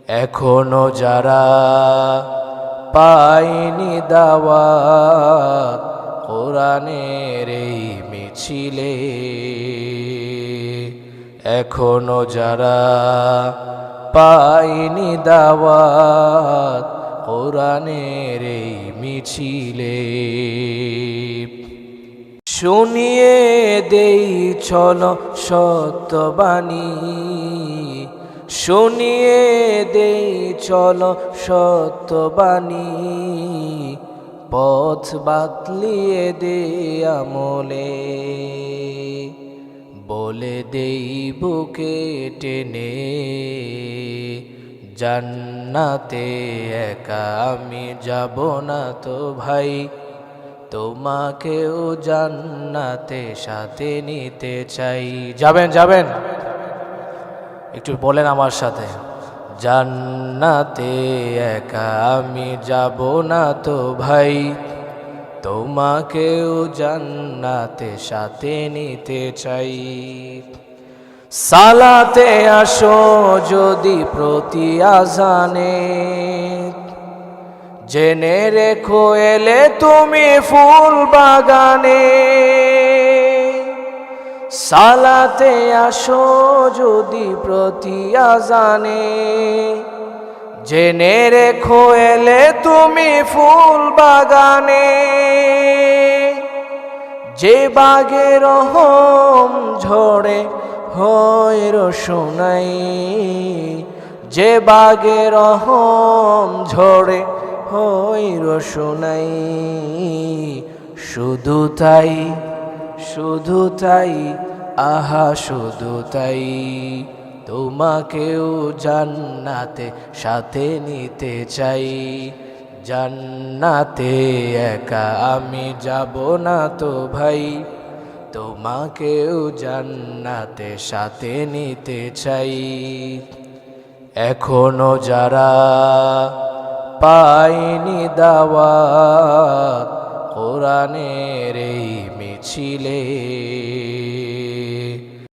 এখনো যারা পায়নি দাওয়াত কোরআনের এই মিছিলে, এখনো যারা পায়নি দাওয়াত কোরআনের এই মিছিলে, শুনিয়ে দেই চলো সত্যবাণী, শুনিয়ে দেই চলো সত্যবাণী, পথ বাতলিয়ে দে আমলে, বলে দেই বুকে টেনে জান্নাতে একা আমি যাব না তো ভাই, তোমাকেও জান্নাতে সাথে নিতে চাই। যাবেন যাবেন, একটু বলেন আমার সাথে, জান্নাতে একা আমি যাব না তো ভাই, তোমাকেও জান্নাতে সাথে নিতে চাই। সালাতে আসো যদি প্রতি আজানে, জেনে রেখো এলে তুমি ফুল বাগানে। সালাতে আসো যদি প্রতি আজানে, জেনে রেখো এলে তুমি ফুল বাগানে। যে বাগে রহম ঝরে হয় রোশনাই, যে বাগে রহম ঝরে হয় রোশনাই, শুধু তাই শুধু তাই আহা শুধু তাই, তোমাকেও জান্নাতে সাথে নিতে চাই। জান্নাতে একা আমি যাব না তো ভাই, তোমাকেও জান্নাতে সাথে নিতে চাই। এখনো যারা পায়নি দাওয়াত কোরআনের এই মিছিলে,